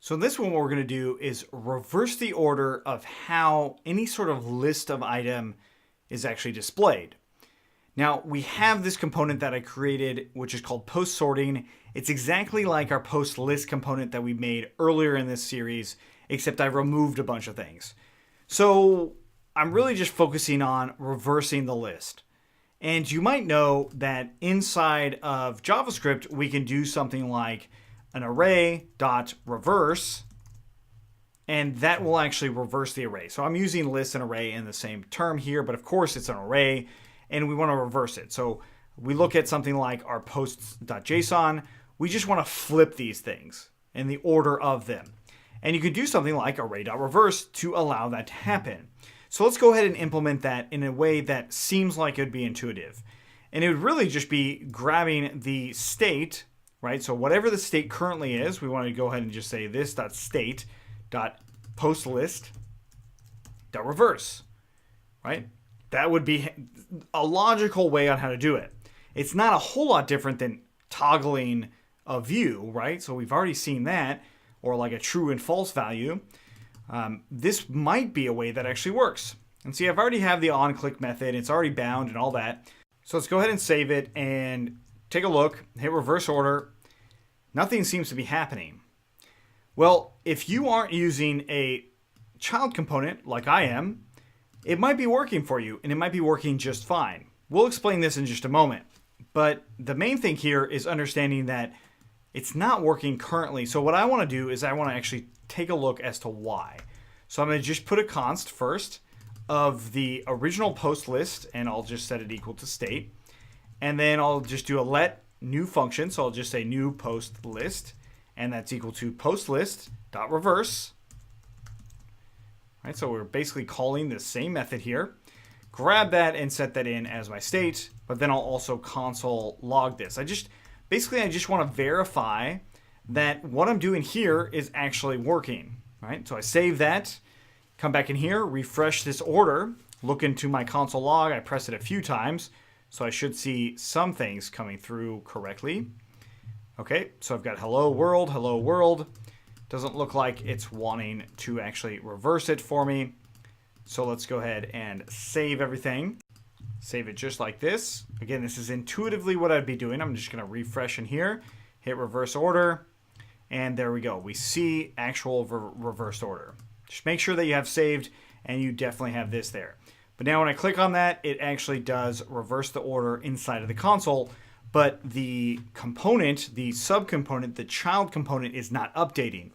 So in this one, what we're going to do is reverse the order of how any sort of list of item is actually displayed. Now, we have this component that I created, which is called post sorting. It's exactly like our post list component that we made earlier in this series, except I removed a bunch of things. So I'm really just focusing on reversing the list. And you might know that inside of JavaScript, we can do something like an array.reverse, and that will actually reverse the array. So I'm using list and array in the same term here, but of course it's an array, and we want to reverse it. So we look at something like our posts.json. We just want to flip these things in the order of them. And you could do something like array.reverse to allow that to happen. So let's go ahead and implement that in a way that seems like it would be intuitive. And it would really just be grabbing the state, right? So whatever the state currently is, we want to go ahead and just say this.state.postList.reverse, right? That would be a logical way on how to do it. It's not a whole lot different than toggling a view, right? So we've already seen that, or like a true and false value. This might be a way that actually works. And see, I've already have the onClick method. It's already bound and all that. So let's go ahead and save it and take a look, hit reverse order. Nothing seems to be happening. Well, if you aren't using a child component like I am, it might be working for you, and it might be working just fine. We'll explain this in just a moment. But the main thing here is understanding that it's not working currently. So what I want to do is I want to actually take a look as to why. So I'm going to just put a const first of the original post list, and I'll just set it equal to state. And then I'll just do a let new function. So I'll just say new post list, and that's equal to post list.reverse. Right, so we're basically calling the same method here. Grab that and set that in as my state, but then I'll also console log this. I just want to verify that what I'm doing here is actually working. Right? So I save that, come back in here, refresh this order, look into my console log. I press it a few times, so I should see some things coming through correctly. Okay, so I've got hello world, hello world. Doesn't look like it's wanting to actually reverse it for me. So let's go ahead and save everything. Save it just like this. Again, this is intuitively what I'd be doing. I'm just going to refresh in here, hit reverse order, and there we go. We see actual reverse order. Just make sure that you have saved, and you definitely have this there. But now when I click on that, it actually does reverse the order inside of the console, but the component, the subcomponent, the child component is not updating.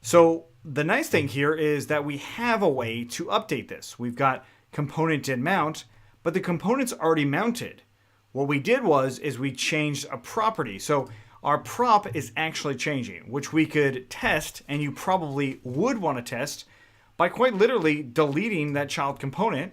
So the nice thing here is that we have a way to update this. We've got componentDidMount, but the component's already mounted. What we did is we changed a property. So our prop is actually changing, which we could test, and you probably would want to test by quite literally deleting that child component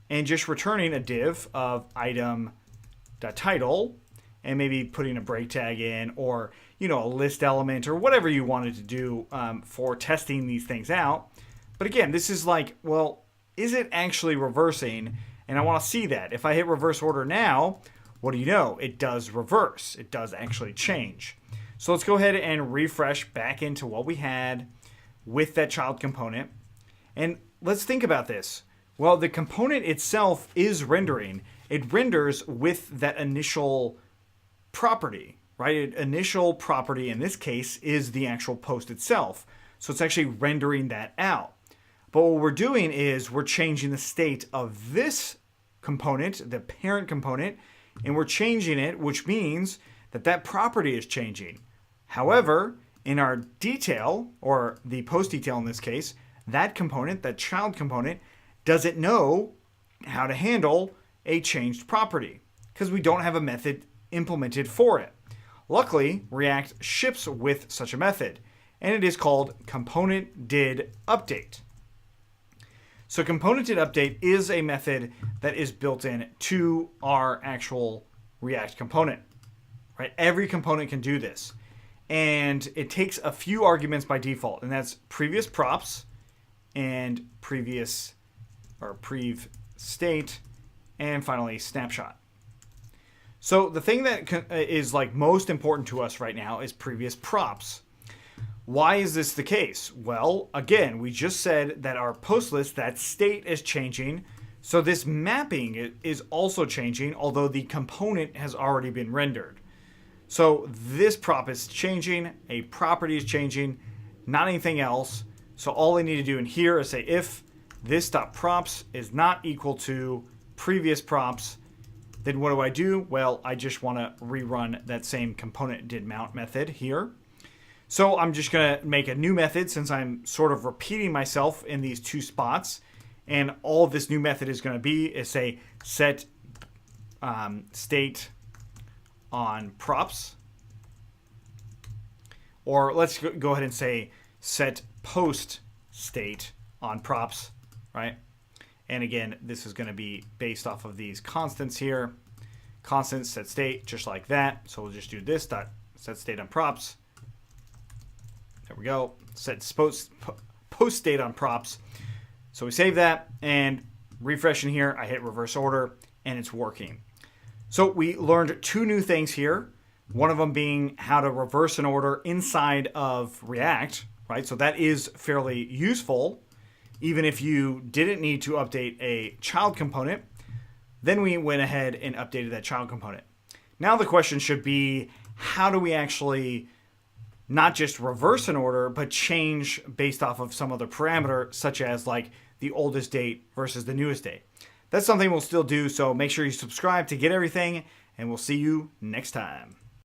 and just returning a div of item.title and maybe putting a break tag in, or a list element, or whatever you wanted to do for testing these things out. But again, this is like, well, is it actually reversing? And I want to see that. If I hit reverse order now, what do you know? It does reverse. It does actually change. So let's go ahead and refresh back into what we had with that child component. And let's think about this. Well, the component itself is rendering. It renders with that initial property, right? Initial property in this case is the actual post itself. So it's actually rendering that out. But what we're doing is we're changing the state of this component, the parent component, and we're changing it, which means that that property is changing. However, in our detail, or the post detail in this case, that component, that child component, doesn't know how to handle a changed property because we don't have a method implemented for it. Luckily, React ships with such a method, and it is called componentDidUpdate. So componentDidUpdate is a method that is built in to our actual React component. Right? Every component can do this. And it takes a few arguments by default, and that's previous props and previous or prev state, and finally snapshot. So the thing that is like most important to us right now is previous props. Why is this the case? Well, again, we just said that our post list, that state is changing. So this mapping is also changing, although the component has already been rendered. So this prop is changing, a property is changing, not anything else. So all I need to do in here is say if this.props is not equal to previous props, then what do I do? Well, I just want to rerun that same componentDidMount method here. So I'm just going to make a new method since I'm sort of repeating myself in these two spots. And all this new method is going to be is say set state on props. Or let's go ahead and say set post state on props, right? And again, this is going to be based off of these constants here. Constant set state, just like that. So we'll just do this dot set state on props. There we go. Set post state on props. So we save that and refresh in here. I hit reverse order and it's working. So we learned two new things here. One of them being how to reverse an order inside of React, right? So that is fairly useful, even if you didn't need to update a child component. Then we went ahead and updated that child component. Now the question should be, how do we actually not just reverse an order, but change based off of some other parameter, such as like the oldest date versus the newest date? That's something we'll still do, so make sure you subscribe to get everything, and we'll see you next time.